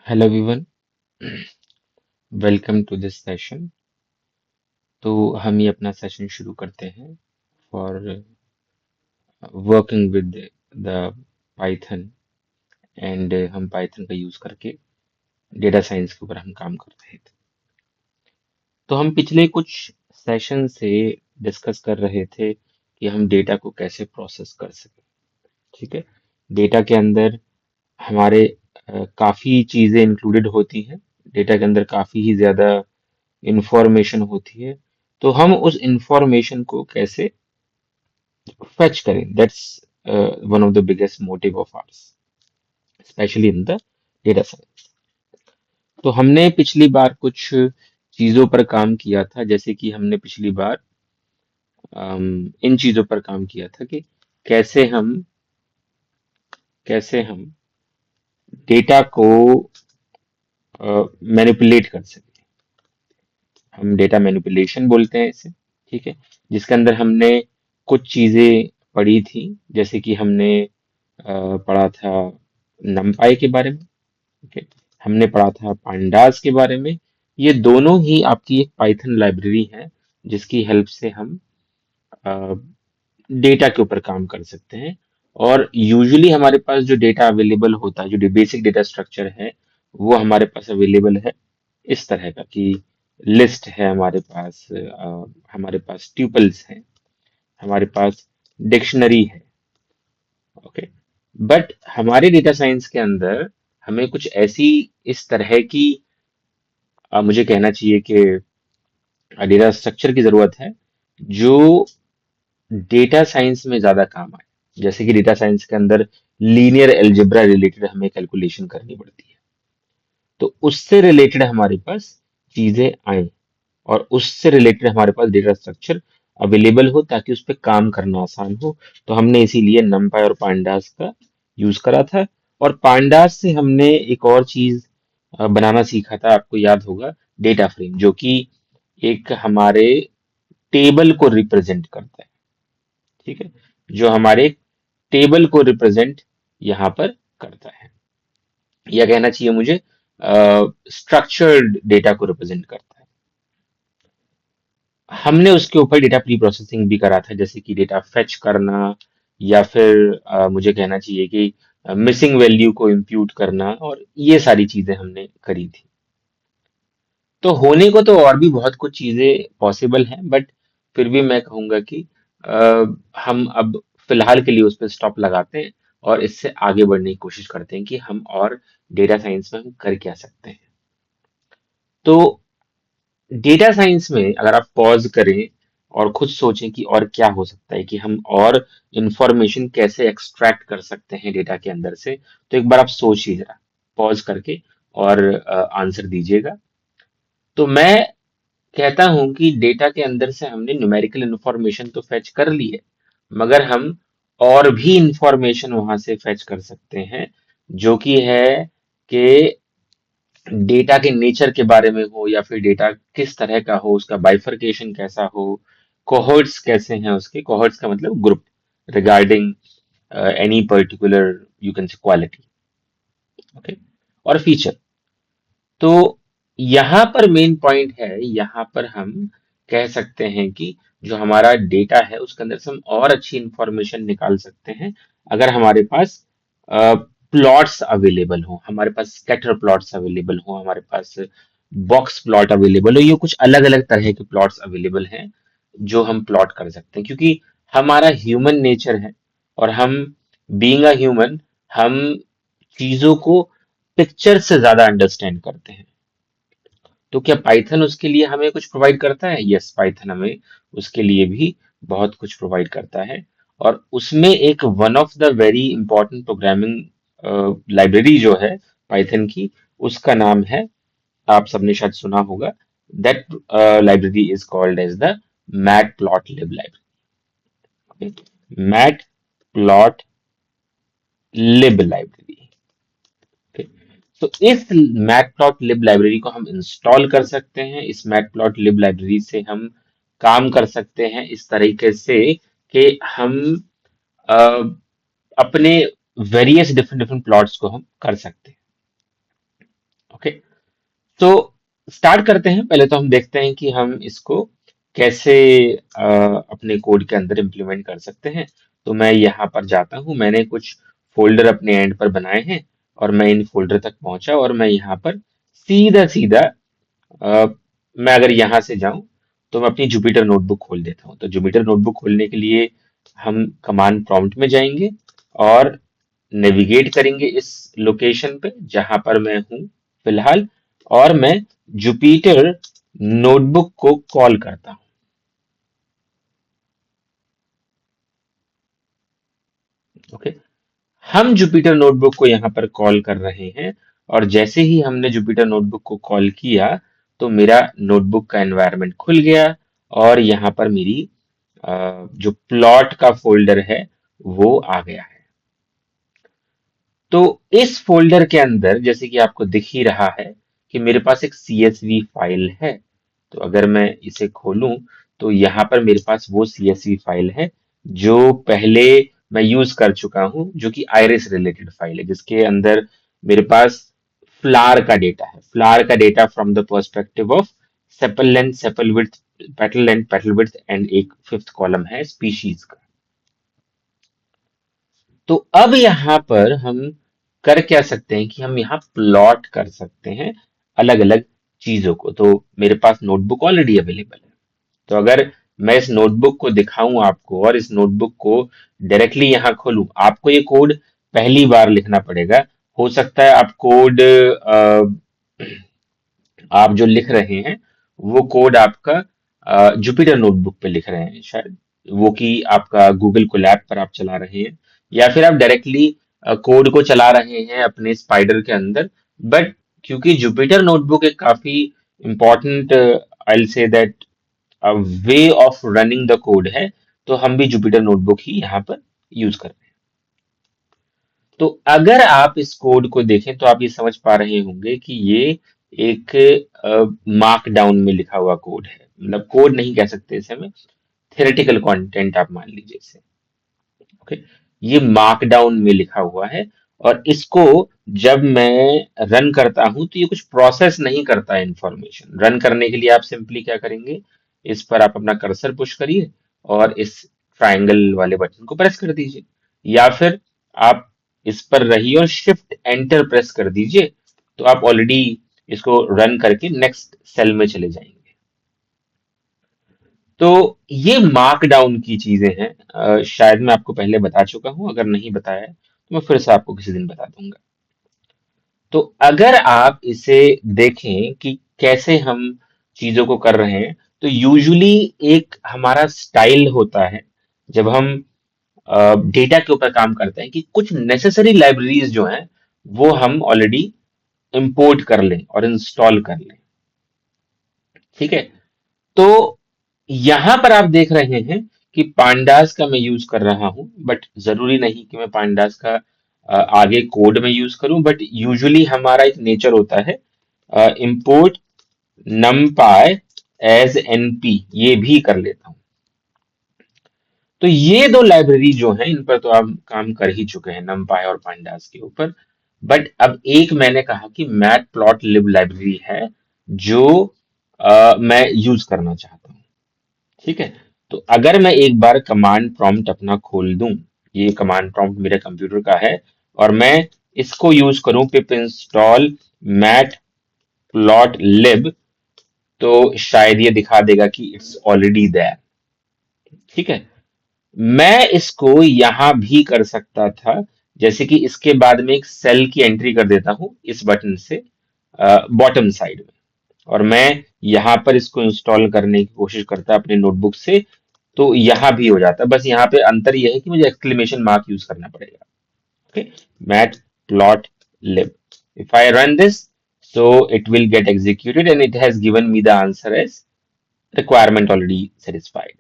Hello everyone, welcome to this session. तो हम ये अपना सेशन शुरू करते हैं for working with the Python. And हम पाइथन का यूज करके डेटा साइंस के ऊपर हम काम कर रहे थे। तो हम पिछले कुछ सेशन से डिस्कस कर रहे थे कि हम डेटा को कैसे प्रोसेस कर सकें। ठीक है। डेटा के अंदर हमारे काफी चीजें इंक्लूडेड होती हैं। डेटा के अंदर काफी ही ज्यादा इंफॉर्मेशन होती है। तो हम उस इंफॉर्मेशन को कैसे फेच करें, that's one of the biggest motive of ours, specially in the data science. तो हमने पिछली बार कुछ चीजों पर काम किया था, जैसे कि हमने पिछली बार इन चीजों पर काम किया था कि कैसे हम डेटा को मैनिपुलेट कर सकें। हम डेटा मैनिपुलेशन बोलते हैं इसे। ठीक है। जिसके अंदर हमने कुछ चीजें पढ़ी थी, जैसे कि हमने पढ़ा था नमपाई के बारे में। ठीक है। हमने पढ़ा था पांडास के बारे में। ये दोनों ही आपकी एक पाइथन लाइब्रेरी है, जिसकी हेल्प से हम डेटा के ऊपर काम कर सकते हैं। और यूजुअली हमारे पास जो डेटा अवेलेबल होता है, जो बेसिक डेटा स्ट्रक्चर है, वो हमारे पास अवेलेबल है इस तरह का कि लिस्ट है हमारे पास, हमारे पास ट्यूपल्स हैं, हमारे पास डिक्शनरी है। ओके। बट हमारे डेटा साइंस के अंदर हमें कुछ ऐसी इस तरह की मुझे कहना चाहिए कि डेटा स्ट्रक्चर की जरूरत है जो डेटा साइंस में ज्यादा काम आए। जैसे कि डेटा साइंस के अंदर लीनियर अलजेब्रा रिलेटेड हमें कैलकुलेशन करनी पड़ती है। तो उससे रिलेटेड हमारे पास चीजें आए और उससे रिलेटेड हमारे पास डेटा स्ट्रक्चर अवेलेबल हो, ताकि उस पर काम करना आसान हो। तो हमने इसीलिए numpy और pandas का यूज करा था। और pandas से हमने एक और चीज बनाना सीखा था, आपको याद होगा, डेटा फ्रेम, जो कि एक हमारे टेबल को रिप्रेजेंट करता है। ठीक है। जो हमारे टेबल को रिप्रेजेंट यहाँ पर करता है, या कहना चाहिए मुझे स्ट्रक्चर्ड डेटा को रिप्रेजेंट करता है। हमने उसके ऊपर डेटा प्री प्रोसेसिंग भी करा था, जैसे कि डेटा फेच करना, या फिर मुझे कहना चाहिए कि मिसिंग वैल्यू को इंप्यूट करना, और ये सारी चीजें हमने करी थी। तो होने को तो और भी बहुत कुछ चीजें पॉसिबल हैं, बट फिर भी मैं कहूंगा कि हम अब फिलहाल के लिए उस पर स्टॉप लगाते हैं और इससे आगे बढ़ने की कोशिश करते हैं कि हम और डेटा साइंस में हम कर क्या सकते हैं। तो डेटा साइंस में अगर आप पॉज करें और खुद सोचें कि और क्या हो सकता है, कि हम और इंफॉर्मेशन कैसे एक्सट्रैक्ट कर सकते हैं डेटा के अंदर से, तो एक बार आप सोचिए जरा, पॉज करके, और आंसर दीजिएगा। तो मैं कहता हूं कि डेटा के अंदर से हमने न्यूमेरिकल इंफॉर्मेशन तो फेच कर ली है, मगर हम और भी इंफॉर्मेशन वहां से फेच कर सकते हैं, जो कि है कि डेटा के नेचर के बारे में हो, या फिर डेटा किस तरह का हो, उसका बाइफरकेशन कैसा हो, कोहर्ट्स कैसे हैं उसके। कोहर्ट्स का मतलब group, regarding any particular, you can say quality. Okay. और फीचर। तो यहाँ पर मेन पॉइंट है, यहाँ पर हम कह सकते हैं कि जो हमारा डेटा है उसके अंदर से हम और अच्छी इंफॉर्मेशन निकाल सकते हैं, अगर हमारे पास प्लॉट्स अवेलेबल हो, हमारे पास स्कैटर प्लॉट्स अवेलेबल हो, हमारे पास बॉक्स प्लॉट अवेलेबल हो। ये कुछ अलग अलग तरह के प्लॉट्स अवेलेबल हैं जो हम प्लॉट कर सकते हैं, क्योंकि हमारा ह्यूमन नेचर है, और हम बीइंग अ ह्यूमन, हम चीजों को पिक्चर से ज्यादा अंडरस्टैंड करते हैं। तो क्या पाइथन उसके लिए हमें कुछ प्रोवाइड करता है? यस, पाइथन हमें उसके लिए भी बहुत कुछ प्रोवाइड करता है। और उसमें एक one of the very important programming library जो है पाइथन की, उसका नाम है, आप सबने शायद सुना होगा, that library is called as the mat plot lib library. Mat plot lib library. तो इस मैटप्लॉटलिब लाइब्रेरी को हम इंस्टॉल कर सकते हैं। इस मैटप्लॉटलिब लाइब्रेरी से हम काम कर सकते हैं इस तरीके से कि हम अ, अपने वेरियस डिफरेंट डिफरेंट प्लॉट्स को हम कर सकते हैं। ओके, तो स्टार्ट करते हैं। पहले तो हम देखते हैं कि हम इसको कैसे अपने कोड के अंदर इम्प्लीमेंट कर सकते हैं। तो मैं यहाँ पर जाता हूँ, मैंने कुछ फोल्डर अपने एंड पर बनाए हैं और मैं इन फोल्डर तक पहुंचा और मैं यहाँ पर सीधा सीधा मैं अगर यहाँ से जाऊं तो मैं अपनी जुपिटर नोटबुक खोल देता हूँ। तो जुपिटर नोटबुक खोलने के लिए हम कमांड प्रॉम्प्ट में जाएंगे और नेविगेट करेंगे इस लोकेशन पे जहां पर मैं हूं फिलहाल, और मैं जुपिटर नोटबुक को कॉल करता हूं। ओके, हम जुपिटर नोटबुक को यहाँ पर कॉल कर रहे हैं और जैसे ही हमने जुपिटर नोटबुक को कॉल किया तो मेरा नोटबुक का एनवायरनमेंट खुल गया और यहाँ पर मेरी जो प्लॉट का फोल्डर है वो आ गया है। तो इस फोल्डर के अंदर जैसे कि आपको दिख ही रहा है कि मेरे पास एक CSV फाइल है। तो अगर मैं इसे खोलूं तो यहाँ पर मेरे पास वो CSV फाइल है जो पहले मैं यूज कर चुका हूं, जो कि आइरिस रिलेटेड फाइल है, जिसके अंदर मेरे पास फ्लावर का डेटा है। फ्लावर का data from the perspective of sepal length, sepal width, petal length, petal width and एक फिफ्थ कॉलम है स्पीशीज का। तो अब यहाँ पर हम कर क्या सकते हैं कि हम यहाँ प्लॉट कर सकते हैं अलग अलग चीजों को। तो मेरे पास नोटबुक ऑलरेडी अवेलेबल है। तो अगर मैं इस नोटबुक को दिखाऊं आपको और इस नोटबुक को डायरेक्टली यहाँ खोलूं, आपको ये कोड पहली बार लिखना पड़ेगा। हो सकता है आप कोड आप जो लिख रहे हैं वो कोड आपका जुपिटर नोटबुक पे लिख रहे हैं शायद, वो कि आपका गूगल कोलैब पर आप चला रहे हैं, या फिर आप डायरेक्टली कोड को चला रहे हैं अपने स्पाइडर के अंदर। बट क्योंकि जुपिटर नोटबुक एक काफी important, I say that way of running the code है, तो हम भी जुपिटर नोटबुक ही यहाँ पर यूज कर रहे हैं। तो अगर आप इस कोड को देखें तो आप ये समझ पा रहे होंगे कि ये एक मार्कडाउन में लिखा हुआ कोड है। मतलब कोड नहीं कह सकते इसे, हमें थ्योरेटिकल कंटेंट आप मान लीजिए इसे। ओके, ये मार्कडाउन में लिखा हुआ है और इसको जब मैं रन करता हूं तो ये कुछ प्रोसेस नहीं करता है इंफॉर्मेशन। रन करने के लिए आप सिंपली क्या करेंगे, इस पर आप अपना कर्सर पुश करिए और इस ट्रायंगल वाले बटन को प्रेस कर दीजिए, या फिर आप इस पर रहिए और शिफ्ट एंटर प्रेस कर दीजिए। तो आप ऑलरेडी इसको रन करके नेक्स्ट सेल में चले जाएंगे। तो ये मार्कडाउन की चीजें हैं। शायद मैं आपको पहले बता चुका हूं, अगर नहीं बताया है तो मैं फिर से आपको किसी दिन बता दूंगा। तो अगर आप इसे देखें कि कैसे हम चीजों को कर रहे हैं, तो यूजुअली एक हमारा स्टाइल होता है जब हम डेटा के ऊपर काम करते हैं कि कुछ नेसेसरी लाइब्रेरीज जो हैं वो हम ऑलरेडी इंपोर्ट कर लें और इंस्टॉल कर लें। ठीक है, तो यहां पर आप देख रहे हैं कि पांडास का मैं यूज कर रहा हूं, बट जरूरी नहीं कि मैं पांडास का आगे कोड में यूज करूं। बट यूजुअली हमारा एक नेचर होता है इंपोर्ट numpy एज np, ये भी कर लेता हूं। तो ये दो लाइब्रेरी जो हैं इन पर तो आप काम कर ही चुके हैं, numpy और pandas के ऊपर। बट अब एक मैंने कहा कि मैटप्लॉटलिब लाइब्रेरी है जो मैं यूज करना चाहता हूं। ठीक है, तो अगर मैं एक बार कमांड प्रॉम्प्ट अपना खोल दूं, ये कमांड प्रॉम्प्ट मेरे कंप्यूटर का है और मैं इसको यूज करूं पिप इंस्टॉल मैटप्लॉटलिब, तो शायद ये दिखा देगा कि इट्स ऑलरेडी देयर। ठीक है, मैं इसको यहां भी कर सकता था, जैसे कि इसके बाद में एक सेल की एंट्री कर देता हूं इस बटन से बॉटम साइड में, और मैं यहां पर इसको इंस्टॉल करने की कोशिश करता अपने नोटबुक से, तो यहां भी हो जाता। बस यहाँ पे अंतर यह है कि मुझे एक्सक्लेमेशन मार्क यूज करना पड़ेगा। Okay, matplotlib, if I run this, so it will get executed and it has given me the answer as requirement already satisfied.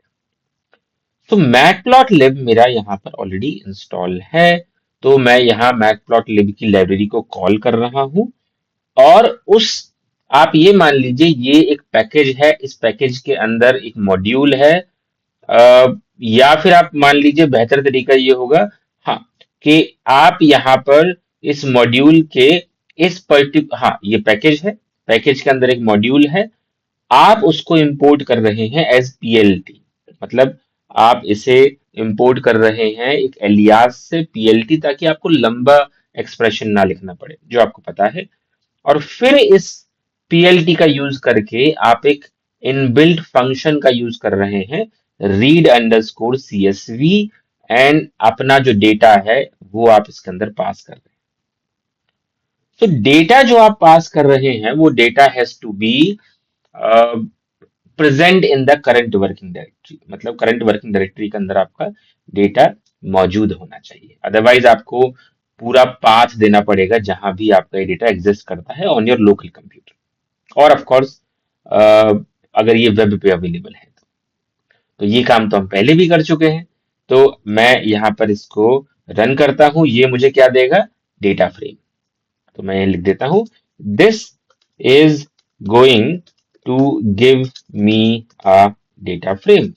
तो मैटप्लॉटलिब मेरा यहाँ पर ऑलरेडी इंस्टॉल है। तो मैं यहाँ मैटप्लॉटलिब की लाइब्रेरी को कॉल कर रहा हूँ और उस, आप ये मान लीजिए ये एक पैकेज है, इस पैकेज के अंदर एक मॉड्यूल है। या फिर आप मान लीजिए बेहतर तरीका ये होगा, हाँ, कि आप यहाँ पर इस मॉड्यूल के इस पर्टिकुलर, हाँ ये पैकेज है, पैकेज के अंदर एक मॉड्यूल है, आप उसको इंपोर्ट कर रहे हैं एज पीएलटी, मतलब आप इसे इंपोर्ट कर रहे हैं एक एलियास से पीएलटी, ताकि आपको लंबा एक्सप्रेशन ना लिखना पड़े जो आपको पता है। और फिर इस पीएलटी का यूज करके आप एक इनबिल्ट फंक्शन का यूज कर रहे हैं, रीड अंडरस्कोर सीएसवी, एंड अपना जो डेटा है वो आप इसके अंदर पास कर रहे हैं। तो डेटा जो आप पास कर रहे हैं वो data has to be present in the current working directory, मतलब करंट वर्किंग डायरेक्टरी के अंदर आपका डेटा मौजूद होना चाहिए। अदरवाइज आपको पूरा पाथ देना पड़ेगा जहां भी आपका ये डेटा एग्जिस्ट करता है ऑन योर लोकल कंप्यूटर, और ऑफ कोर्स अगर ये वेब पे अवेलेबल है तो ये काम तो हम पहले भी कर चुके हैं। तो मैं यहाँ पर इसको रन करता हूं, ये मुझे क्या देगा, डेटा फ्रेम। तो मैं लिख देता हूं, this is going to give me a data frame,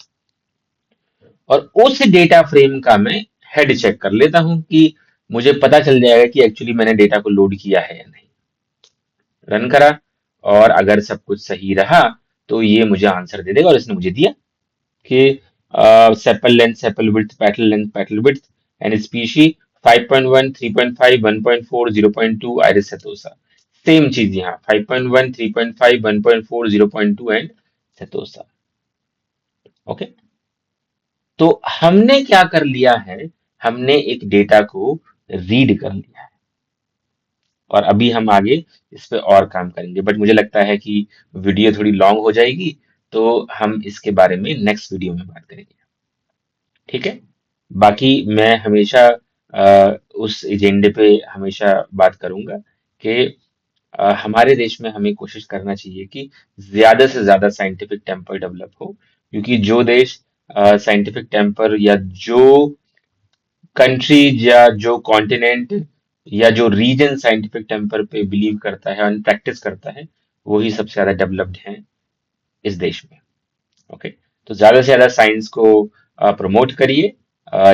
और उस डेटा फ्रेम का मैं हेड चेक कर लेता हूं कि मुझे पता चल जाएगा कि एक्चुअली मैंने डेटा को लोड किया है या नहीं। रन करा, और अगर सब कुछ सही रहा तो ये मुझे आंसर दे देगा, और इसने मुझे दिया कि sepal length, sepal width, petal length, petal width, and species 5.1, 3.5, 1.4, 0.2, iris setosa. Same चीज यहाँ 5.1, 3.5, 1.4, 0.2 एंड सेतोसा। ओके, तो हमने क्या कर लिया है, हमने एक डेटा को रीड कर लिया है, और अभी हम आगे इस पे और काम करेंगे, बट मुझे लगता है कि वीडियो थोड़ी लॉन्ग हो जाएगी, तो हम इसके बारे में नेक्स्ट वीडियो में बात करेंगे। ठीक है, बाकी मैं हमेशा उस एजेंडे पे हमेशा बात करूंगा कि हमारे देश में हमें कोशिश करना चाहिए कि ज्यादा से ज्यादा साइंटिफिक टेम्पर डेवलप हो, क्योंकि जो देश साइंटिफिक टेम्पर, या जो कंट्री, या जो कॉन्टिनेंट, या जो रीजन साइंटिफिक टेम्पर पे बिलीव करता है और प्रैक्टिस करता है, वही सबसे ज्यादा डेवलप्ड है इस देश में। ओके, तो ज्यादा से ज्यादा साइंस को प्रमोट करिए,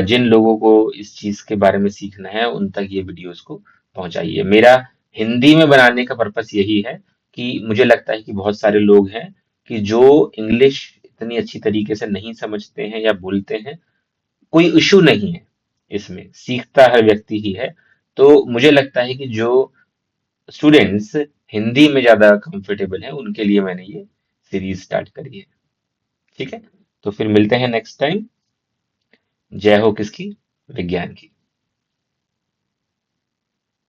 जिन लोगों को इस चीज के बारे में सीखना है उन तक ये वीडियोस को पहुंचाइए। मेरा हिंदी में बनाने का पर्पस यही है कि मुझे लगता है कि बहुत सारे लोग हैं कि जो इंग्लिश इतनी अच्छी तरीके से नहीं समझते हैं या बोलते हैं, कोई इशू नहीं है, इसमें सीखता हर व्यक्ति ही है। तो मुझे लगता है कि जो स्टूडेंट्स हिंदी में ज्यादा कंफर्टेबल हैं उनके लिए मैंने ये सीरीज स्टार्ट करी है। ठीक है, तो फिर मिलते हैं नेक्स्ट टाइम। जय हो किसकी, विज्ञान की।